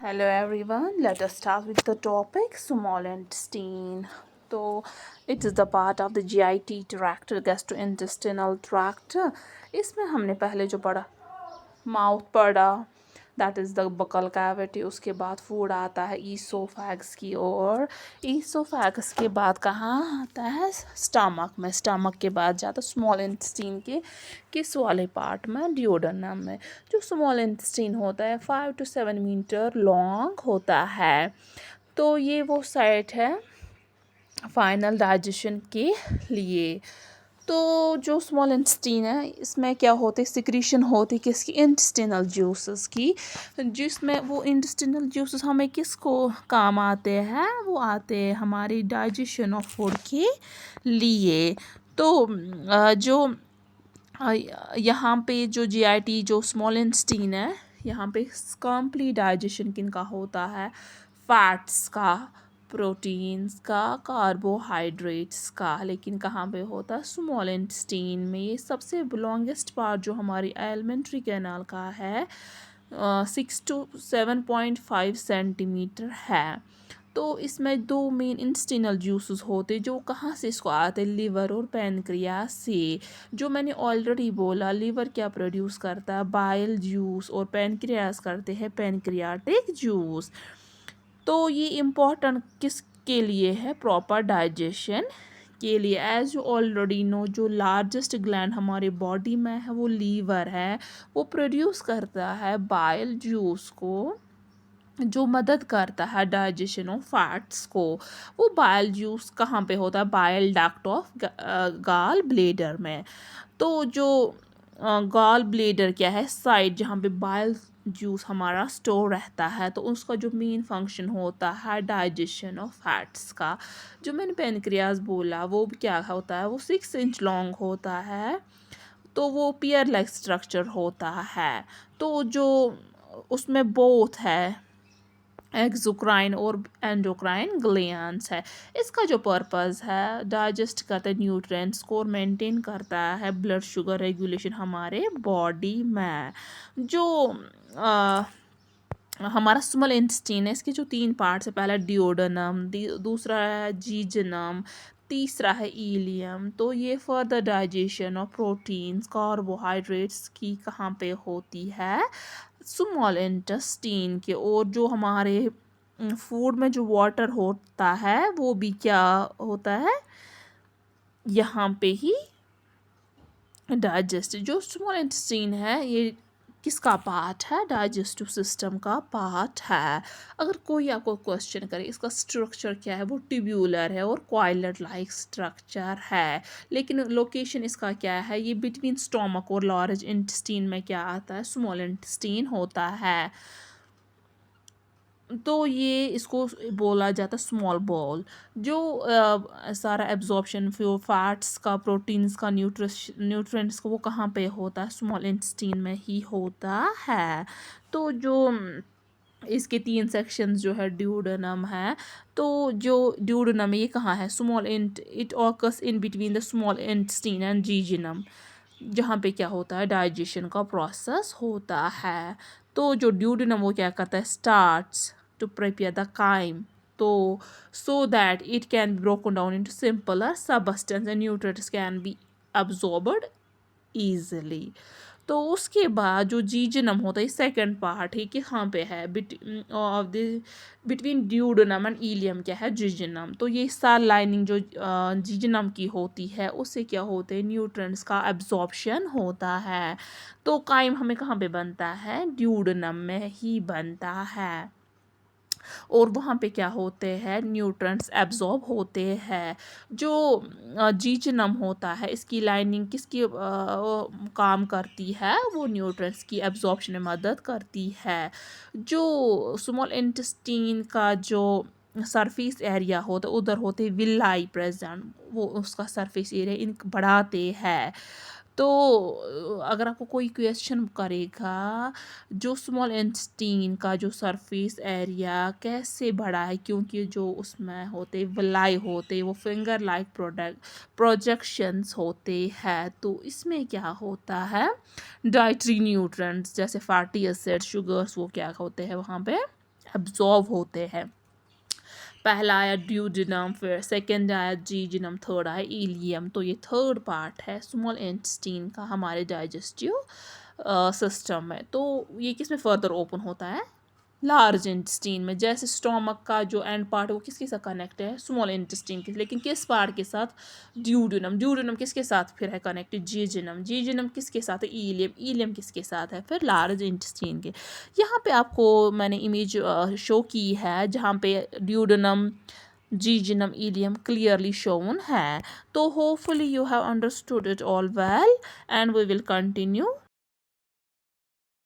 Hello everyone, let us start with the topic small intestine. तो it is the part of the GIT tract, gastrointestinal tract. इसमें हमने पहले जो पढ़ा mouth पढ़ा, that is the buccal cavity. उसके बाद फूड आता है ईसोफैगस की ओर. ईसोफैगस के बाद कहाँ आता है? स्टमक में. स्टमक के बाद जाता है स्मॉल इंटेस्टाइन के किस वाले पार्ट में? डिओडेनम में. जो स्मॉल इंटेस्टाइन होता है 5 to 7 मीटर लॉन्ग होता है. तो ये वो साइट है फाइनल डाइजेशन के लिए. तो जो स्मॉल इंटेस्टाइन है इसमें क्या होते सिक्रीशन होती किसकी? इंटेस्टिनल जूसेस की, जिसमें वो इंटेस्टिनल जूसेस हमें किसको काम आते हैं? वो आते हैं हमारी डाइजेशन ऑफ फूड के लिए. तो जो यहाँ पे जो जीआईटी जो स्मॉल इंटेस्टाइन है यहाँ पे कंप्लीट डाइजेशन किनका होता है? फैट्स का, प्रोटीन्स का, कार्बोहाइड्रेट्स का. लेकिन कहाँ पे होता है? स्मॉल इंटेस्टाइन में. ये सबसे लॉन्गेस्ट पार्ट जो हमारी एलिमेंट्री कैनाल का है 6 to 7.5 सेंटीमीटर है. तो इसमें दो मेन इंटेस्टिनल जूसेस होते जो कहाँ से इसको आते? लिवर और पैनक्रियास से. जो मैंने ऑलरेडी बोला, लिवर क्या प्रोड्यूस करता है? Bile juice. और पैनक्रियास करते हैं पैनक्रियाटिक जूस. तो ये इम्पोर्टेंट किसके लिए है? प्रॉपर डाइजेशन के लिए. एज यू ऑलरेडी नो, जो लार्जेस्ट ग्लैंड हमारे बॉडी में है वो लीवर है. वो प्रोड्यूस करता है बाइल जूस को, जो मदद करता है डाइजेशन ऑफ फैट्स को. वो बाइल जूस कहाँ पे होता है? Bile duct of gallbladder में. तो जो गॉल ब्लेडर क्या है? साइड जहाँ पे बाइल जूस हमारा स्टोर रहता है. तो उसका जो मेन फंक्शन होता है डाइजेशन ऑफ फैट्स का. जो मैंने पेनक्रियास बोला वो क्या होता है? वो 6 इंच लॉन्ग होता है. तो वो पियर लाइक स्ट्रक्चर होता है. तो जो उसमें बोथ है एक्सोक्राइन और एंडोक्राइन ग्लैंड्स है. इसका जो पर्पस है डाइजेस्ट करता है न्यूट्रिएंट्स को और मेंटेन करता है ब्लड शुगर रेगुलेशन हमारे बॉडी में. जो हमारा स्मॉल इंटेस्टाइन है इसके जो 3 पार्ट्स है, पहला डिओडेनम, दूसरा है जीजनम, तीसरा है इलियम. तो ये further digestion of proteins carbohydrates की कहाँ पे होती है? स्मॉल इंटेस्टाइन के. और जो हमारे फूड में जो वाटर होता है वो भी क्या होता है? यहाँ पे ही डाइजेस्ट. जो स्मॉल इंटेस्टाइन है ये किसका पार्ट है? डाइजेस्टिव सिस्टम का पार्ट है. अगर कोई आपको क्वेश्चन करे इसका स्ट्रक्चर क्या है, वो ट्यूब्यूलर है और कॉइलर लाइक स्ट्रक्चर है. लेकिन लोकेशन इसका क्या है? ये बिटवीन स्टोमक और लार्ज इंटेस्टाइन में क्या आता है? स्मॉल इंटेस्टाइन होता है. तो ये इसको बोला जाता है स्मॉल बॉल. जो सारा एब्जॉर्प्शन फैट्स का, प्रोटीन्स का, न्यूट्रिएंट्स का वो कहाँ पे होता है? स्मॉल इंटेस्टाइन में ही होता है. तो जो इसके 3 सेक्शंस जो है ड्यूडेनम है. तो जो ड्यूडेनम ये कहाँ है? Small it occurs in between the small intestine and jejunum, जहाँ पे क्या होता है? डाइजेशन का प्रोसेस होता है. तो जो ड्यूडेनम वो क्या करता है? Starts to prepare the chyme, तो so that it can be broken down into simpler substance and nutrients can be absorbed easily. तो उसके बाद जो जीजनम होता है सेकंड पार्ट है कि कहाँ पे है? बिटवीन ड्यूडेनम एंड इलियम क्या है? जीजनम. तो ये सेल लाइनिंग जो जीजनम की होती है उससे क्या होते हैं? न्यूट्रिएंट्स का एब्जॉर्प्शन होता है. तो काइम हमें कहाँ पे बनता है? ड्यूडेनम में ही बनता है. और वहाँ पे क्या होते हैं? न्यूट्रिएंट्स एब्जॉर्ब होते हैं. जो जीजनम होता है इसकी लाइनिंग किसकी काम करती है? वो न्यूट्रिएंट्स की एब्जॉर्प्शन में मदद करती है. जो स्मॉल इंटेस्टाइन का जो सरफेस एरिया होता है उधर होते विलाई प्रेजेंट, वो उसका सरफेस एरिया इन बढ़ाते हैं. तो अगर आपको कोई क्वेश्चन करेगा जो स्मॉल इंटेस्टाइन का जो सरफेस एरिया कैसे बढ़ा है, क्योंकि जो उसमें होते विलाई होते वो फिंगर लाइक प्रोजेक्शंस होते हैं. तो इसमें क्या होता है? डाइटरी न्यूट्रिएंट्स जैसे फैटी एसिड, शुगर्स वो क्या होते हैं वहाँ पे? एब्जॉर्व होते हैं। पहला आया ड्यूडेनम, फिर सेकंड आया जीजिनम, थर्ड आया इलियम। तो ये थर्ड पार्ट है स्मॉल इंटेस्टाइन का हमारे डाइजेस्टिव सिस्टम में। तो ये किस में फर्दर ओपन होता है, लार्ज इंटेस्टाइन में। जैसे स्टोमक का जो एंड पार्ट है वो किसके साथ कनेक्ट है, स्मॉल इंटेस्टाइन के, लेकिन किस पार्ट के साथ, ड्यूडेनम। ड्यूडेनम किसके साथ फिर है कनेक्टेड, जीजिनम। जीजिनम किसके साथ है, इलियम। इलियम किसके साथ है, फिर लार्ज इंटेस्टाइन के। यहाँ पे आपको मैंने इमेज शो की है जहाँ पे duodenum, jejunum, ileum clearly shown है। तो hopefully you have understood it all well and we will continue